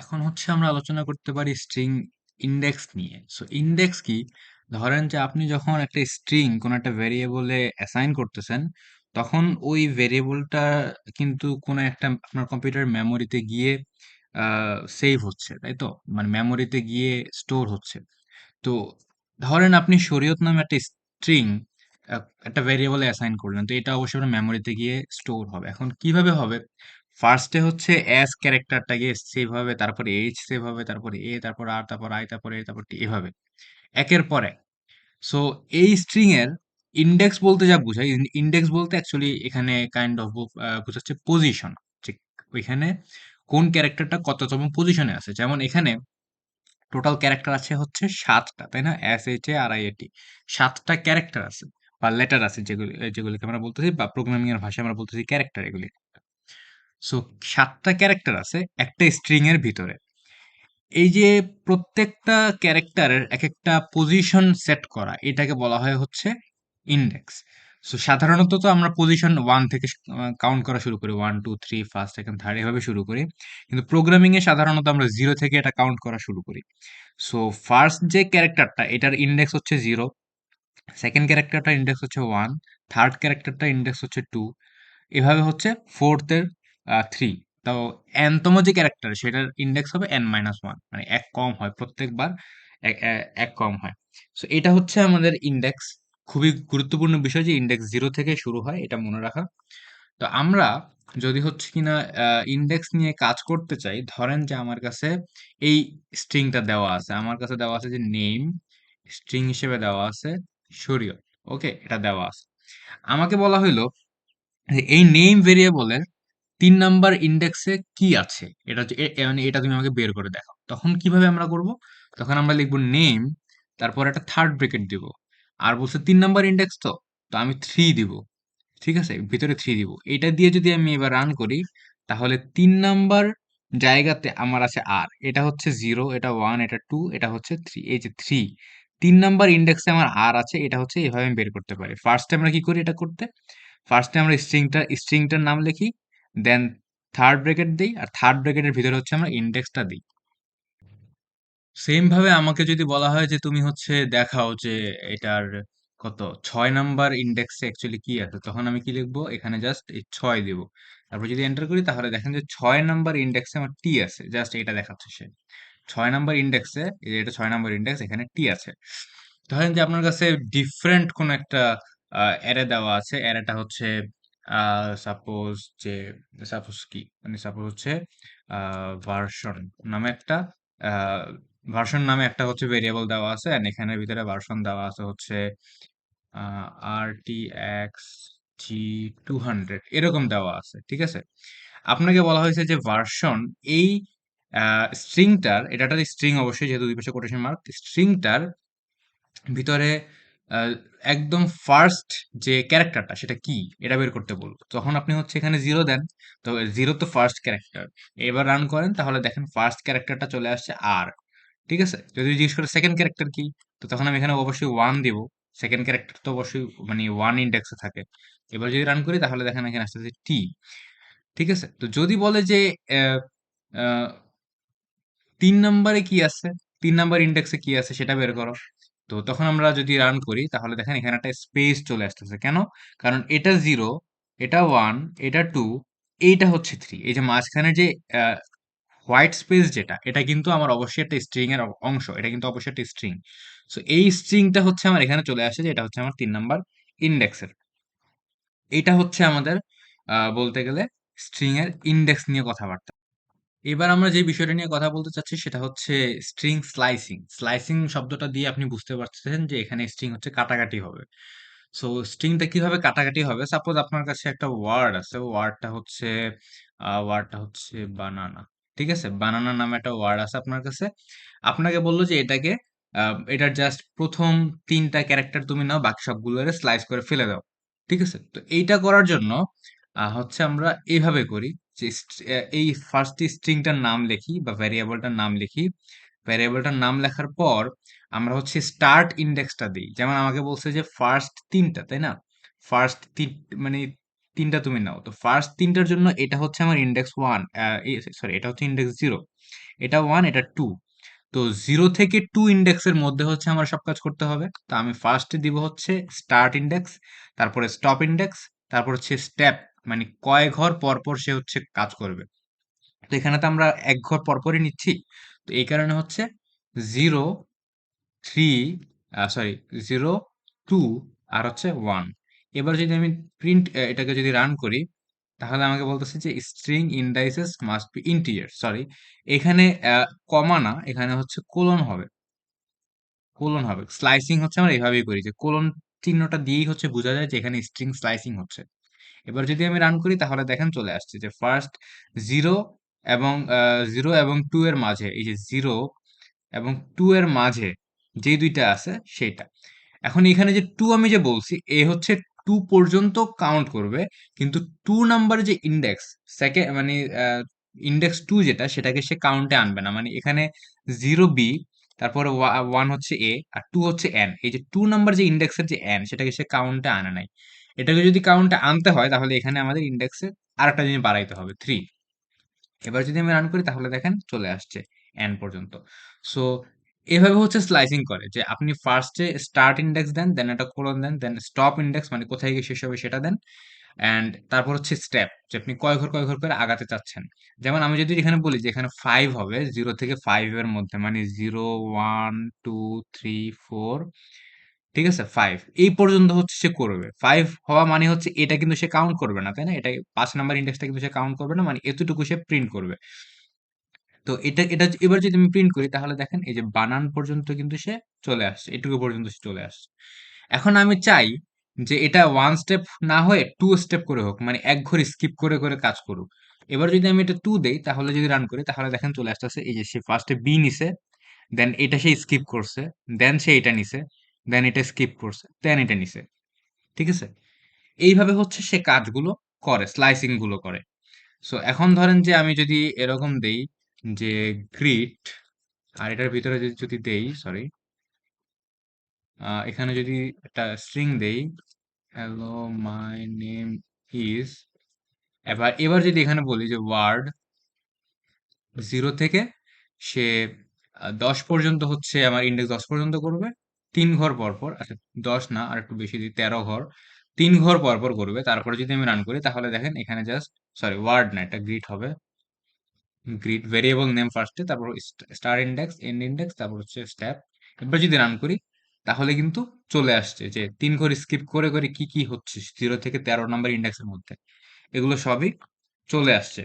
এখন হচ্ছে আমরা আলোচনা করতে পারি স্ট্রিং ইন্ডেক্স নিয়ে। সো ইন্ডেক্স কি? ধরেন যে আপনি যখন একটা স্ট্রিং কোন একটা ভেরিয়েবলে অ্যাসাইন করতেছেন, তখন ওই ভেরিয়েবলটা কিন্তু কোনো একটা আপনার কম্পিউটার মেমোরিতে গিয়ে সেভ হচ্ছে, তাই তো? মানে মেমোরিতে গিয়ে স্টোর হচ্ছে। তো ধরেন আপনি শরীয়ত নামে একটা স্ট্রিং একটা ভেরিয়েবলে অ্যাসাইন করলেন, তো এটা অবশ্যই আপনার মেমোরিতে গিয়ে স্টোর হবে। এখন কিভাবে হবে? ফার্স্টে হচ্ছে এস ক্যারেক্টারটা গিয়ে সেভ হবে, তারপরে এইচ সেভ হবে, তারপরে এ, তারপর আর, তারপর আই, তারপরে এ, তারপর টি, এভাবে একের পর এক। সো এই স্ট্রিং এর ইন্ডেক্স বলতে যা বোঝায়, ইন্ডেক্স বলতে অ্যাকচুয়ালি এখানে কাইন্ড অফ বোঝাচ্ছে পজিশন। ঠিক ওইখানে কোন ক্যারেক্টারটা কততম পজিশনে আছে। যেমন এখানে টোটাল ক্যারেক্টার আছে হচ্ছে ৭টা, তাই না? SHARIAT ৭টা ক্যারেক্টার আছে বা লেটার আছে, যেগুলিকে আমরা বলতেছি বা প্রোগ্রামিং এর ভাষায় আমরা বলতেছি ক্যারেক্টার এগুলি। সো ৭টা ক্যারেক্টার আছে একটা স্ট্রিং এর ভিতরে। এই যে প্রত্যেকটা ক্যারেক্টারের একেকটা পজিশন সেট করা, এটাকে বলা হয় হচ্ছে ইনডেক্স। সো সাধারণত তো আমরা পজিশন 1 থেকে কাউন্ট করা শুরু করি। 1, 2, 3, ফার্স্ট, সেকেন্ড, থার্ড এভাবে শুরু করি। কিন্তু প্রোগ্রামিং এ সাধারণত আমরা 0 থেকে এটা কাউন্ট করা শুরু করি। সো ফার্স্ট যে ক্যারেক্টারটা এটার ইনডেক্স হচ্ছে 0, সেকেন্ড ক্যারেক্টারটার ইনডেক্স হচ্ছে 1, থার্ড ক্যারেক্টারটার ইনডেক্স হচ্ছে 2, এভাবে হচ্ছে ফোর্থ এর 3। তো তম যে ক্যারেক্টার সেটার ইনডেক্স হবে n-1, মানে এক কম হয় প্রত্যেকবার, এক কম হয়। সো এটা হচ্ছে আমাদের ইনডেক্স। খুবই গুরুত্বপূর্ণ বিষয় যে ইনডেক্স 0 থেকে শুরু হয়, এটা মনে রাখা। তো আমরা যদি হচ্ছে কিনা ইনডেক্স নিয়ে কাজ করতে চাই, ধরেন যে আমার কাছে এই স্ট্রিংটা দেওয়া আছে, আমার কাছে দেওয়া আছে যে নেম, স্ট্রিং হিসেবে দেওয়া আছে শরীয়ত। ওকে, এটা দেওয়া আছে। আমাকে বলা হইলো যে এই নেম ভেরিয়েবলের ৩ নাম্বার ইনডেক্সে কি আছে? এটা হচ্ছে মানে এটা তুমি আমাকে বের করে দেখাও। তখন কিভাবে আমরা করব? তখন আমরা লিখব নেম, তারপর একটা থার্ড ব্র্যাকেট দিব। আর বলছে ৩ নাম্বার ইনডেক্স তো? তো আমি ৩ দিব। ঠিক আছে? ভিতরে ৩ দিব। এটা দিয়ে যদি আমি এবার রান করি, তাহলে ৩ নাম্বার জায়গাতে আমার আছে আর। এটা হচ্ছে 0, এটা 1, এটা 2, এটা হচ্ছে 3। এই যে 3, ৩ নাম্বার ইনডেক্সে আমার আর আছে, এটা হচ্ছে এভাবে আমি বের করতে পারি। ফার্স্টে আমরা কি করি এটা করতে? ফার্স্টে আমরা স্ট্রিংটার নাম লিখি, দেন থার্ড ব্র্যাকেট দেই, আর থার্ড ব্র্যাকেটের ভিতরে হচ্ছে আমরা ইনডেক্সটা দিই। সেম ভাবে আমাকে যদি বলা হয় যে তুমি হচ্ছে দেখাও যে এটার কত ৬ নাম্বার ইনডেক্সে অ্যাকচুয়ালি কি আছে, তখন আমি কি লিখবো? এখানে জাস্ট এই ৬ দিব। তারপর যদি এন্টার করি তাহলে দেখেন যে ৬ নাম্বার ইন্ডেক্সে আমার টি আছে, জাস্ট এটা দেখাচ্ছে সে ৬ নাম্বার ইন্ডেক্সে। এই যে এটা ৬ নাম্বার ইন্ডেক্স, এখানে টি আছে। ধরেন যে আপনার কাছে ডিফারেন্ট কোন একটা অ্যারে দেওয়া আছে, অ্যারেটা হচ্ছে সাপোজ যে সাপোজ কি মানে সাপোজ হচ্ছে ভার্সন নামে একটা ভার্সন নামে একটা হচ্ছে ভেরিয়েবল দেওয়া আছে, এন্ড এখানের ভিতরে ভার্সন দেওয়া আছে হচ্ছে RTX G200 এরকম দেওয়া আছে। ঠিক আছে? আপনাকে বলা হয়েছে যে ভার্সন এই স্ট্রিংটার, এটা একটা স্ট্রিং অবশ্যই, যেহেতু দুই পাশে কোটেশন মার্ক, স্ট্রিংটার ভিতরে আহ, একদম ফার্স্ট যে ক্যারেক্টারটা সেটা কি, এটা বের করতে বলবো। তখন আপনি হচ্ছে এখানে 0 দেন, তো 0 তো ফার্স্ট ক্যারেক্টার। এবার রান করেন, তাহলে দেখেন ফার্স্ট ক্যারেক্টারটা চলে আসছে আর। ঠিক আছে? যদি জিজ্ঞেস করে সেকেন্ড ক্যারেক্টার কি, তো তখন আমি এখানে অবশ্যই 1 দিব। সেকেন্ড ক্যারেক্টার তো অবশ্যই মানে 1 ইন্ডেক্সে থাকে। এবার যদি রান করি তাহলে দেখেন এখানে আসতেছে টি। ঠিক আছে? তো যদি বলে যে আহ, আহ, ৩ নাম্বারে কি আছে, ৩ নাম্বার ইন্ডেক্সে কি আছে সেটা বের করো। তো তখন আমরা যদি রান করি তাহলে দেখেন এখানে একটা স্পেস চলে আসতেছে। কেন? কারণ এটা 0, এটা 1, এটা 2, এইটা হচ্ছে 3। এই যে মাঝখানে যে হোয়াইট স্পেস যেটা, এটা কিন্তু আমার অবশ্যই একটা স্ট্রিং এর অংশ। এটা কিন্তু অবশ্যই একটা স্ট্রিং। সো এই স্ট্রিংটা হচ্ছে আমার এখানে চলে আসে, যে এটা হচ্ছে আমার ৩ নাম্বার ইন্ডেক্সের। এটা হচ্ছে আমাদের বলতে গেলে স্ট্রিং এর ইন্ডেক্স নিয়ে কথাবার্তা। এবার আমরা যে বিষয়টা নিয়ে কথা বলতে চাচ্ছি সেটা হচ্ছে স্ট্রিং স্লাইসিং। স্লাইসিং শব্দটা দিয়ে আপনি বুঝতে পারতেছেন যে এখানে স্ট্রিং হচ্ছে কাটাকাটি হবে। সো স্ট্রিংটা কিভাবে কাটাকাটি হবে? সাপোজ আপনার কাছে একটা ওয়ার্ড আছে, ওয়ার্ডটা হচ্ছে বানানা। ঠিক আছে? বানানা নামে একটা ওয়ার্ড আছে আপনার কাছে। আপনাকে বললো যে এটাকে এটার জাস্ট প্রথম ৩টা ক্যারেক্টার তুমি নাও, বাকি সবগুলোরে স্লাইস করে ফেলে দাও। ঠিক আছে? তো এইটা করার জন্য হচ্ছে আমরা এইভাবে করি যে এই ফার্স্ট স্ট্রিংটার নাম লিখি বা ভ্যারিয়েবলটার নাম লিখি। ভ্যারিয়েবলটার নাম লেখার পর আমরা হচ্ছে স্টার্ট ইন্ডেক্সটা দিই। যেমন আমাকে বলছে যে ফার্স্ট ৩টা, তাই না? ফার্স্ট মানে তিনটা তুমি নাও। তো ফার্স্ট তিনটার জন্য এটা হচ্ছে আমার ইন্ডেক্স ওয়ান, সরি এটা হচ্ছে ইন্ডেক্স জিরো, এটা ওয়ান, এটা টু। তো জিরো থেকে টু ইন্ডেক্সের মধ্যে হচ্ছে আমার সব কাজ করতে হবে। তো আমি ফার্স্টে দিব হচ্ছে স্টার্ট ইন্ডেক্স, তারপরে স্টপ ইন্ডেক্স, তারপর হচ্ছে স্টেপ, মানে কয় ঘর পর পর সে হচ্ছে কাজ করবে। তো এখানে তো আমরা এক ঘর পর পরই নিচ্ছি। তো এই কারণে হচ্ছে zero, three, sorry, zero, two, আর হচ্ছে ওয়ান। এবার যদি আমি প্রিন্ট এটাকে যদি রান করি, তাহলে আমাকে বলতেছে যে string indices must be integer. Sorry, এখানে কমা না, এখানে হচ্ছে কোলন হবে। কোলন হবে, স্লাইসিং হচ্ছে আমরা এভাবেই করি যে কোলন চিহ্নটা দিয়েই হচ্ছে বোঝা যায় যে এখানে স্ট্রিং স্লাইসিং হচ্ছে। এবার যদি আমি রান করি তাহলে দেখেন চলে আসছে যে ফার্স্ট জিরো এবং জিরো এবং টু এর মাঝে, এই যে জিরো এবং টু এর মাঝে যে দুইটা আছে সেইটা। এখন এখানে যে টু আমি যে বলছি, এ হচ্ছে টু পর্যন্ত কাউন্ট করবে, কিন্তু টু নাম্বার যে ইন্ডেক্স, সেকেন্ড মানে ইন্ডেক্স টু যেটা, সেটাকে সে কাউন্টে আনবে না। মানে এখানে জিরো বি, তারপরে ওয়ান হচ্ছে এ, আর টু হচ্ছে এন। এই যে টু নাম্বার যে ইন্ডেক্সের যে এন, সেটাকে সে কাউন্টে আনে নাই। এটাকে যদি কাউন্টে আনতে হয় তাহলে এখানে আমাদের ইন্ডেক্সে আরেকটা জিনিস বাড়াইতে হবে, থ্রি। এবার যদি আমি রান করি তাহলে দেখেন চলে আসছে এন পর্যন্ত। সো এভাবে হচ্ছে স্লাইসিং করে যে আপনি ফার্স্টে স্টার্ট ইন্ডেক্স দেন, দেন একটা কোলন দেন, দেন স্টপ ইন্ডেক্স মানে কোথায় গিয়ে শেষ হবে সেটা দেন, অ্যান্ড তারপর হচ্ছে স্টেপ, যে আপনি কয় ঘর করে আগাতে চাচ্ছেন। যেমন আমি যদি এখানে বলি যে এখানে ফাইভ হবে, জিরো থেকে ফাইভ এর মধ্যে, মানে zero, one, two, three, four, ঠিক আছে, ফাইভ এই পর্যন্ত হচ্ছে সে করবে। ফাইভ হওয়া মানে হচ্ছে এটা কিন্তু সে কাউন্ট করবে না, তাই না? এটা পাঁচ নাম্বার ইন্ডেক্সটা কিন্তু সে কাউন্ট করবে না, মানে এতটুকু সে প্রিন্ট করবে। তো এটা এবার যদি আমি প্রিন্ট করি তাহলে দেখেন এই যে বানান পর্যন্ত কিন্তু সে চলে আসছে, এটুকু পর্যন্ত সে চলে আসছে। এখন আমি চাই যে এটা ওয়ান স্টেপ না হয়ে টু স্টেপ করে হোক, মানে এক ঘড়ি স্কিপ করে করে কাজ করুক। এবার যদি আমি এটা টু দেই তাহলে যদি রান করি তাহলে দেখেন চলে আসতেছে এই যে সে ফার্স্টে বি নিছে, দেন এটা সে স্কিপ করছে, দেন সে এটা নিছে, দেন এটা স্কিপ করছে, দেন এটা নিছে। ঠিক আছে? এইভাবে হচ্ছে সে কাজগুলো করে, স্লাইসিং গুলো করে। সো এখন ধরেন যে আমি যদি এরকম দেই যে গ্রিট, আর এটার ভিতরে যদি দেই, সরি, এখানে যদি একটা স্ট্রিং দেই, হ্যালো মাই নেম ইজ, এবার যদি এখানে বলি যে ওয়ার্ড জিরো থেকে সে দশ পর্যন্ত হচ্ছে আমার ইন্ডেক্স দশ পর্যন্ত করবে, তিন ঘর পর পর, আচ্ছা দশ না, আর একটু বেশি দিই, তেরো ঘর, তিন ঘর পর পর করবে। তারপরে যদি আমি রান করি তাহলে দেখেন এখানে জাস্ট, সরি ওয়ার্ড না, এটা গ্রিট হবে। গ্রিড ভেরিয়েবল নেম ফার্স্টে, তারপর স্টার ইন্ডেক্স, এন্ড ইন্ডেক্স, তারপর হচ্ছে স্ট্যাপ। এবার যদি রান করি তাহলে কিন্তু চলে আসছে যে তিন ঘর স্কিপ করে করে কি কি হচ্ছে জিরো থেকে তেরো নাম্বার ইন্ডেক্সের মধ্যে, এগুলো সবই চলে আসছে।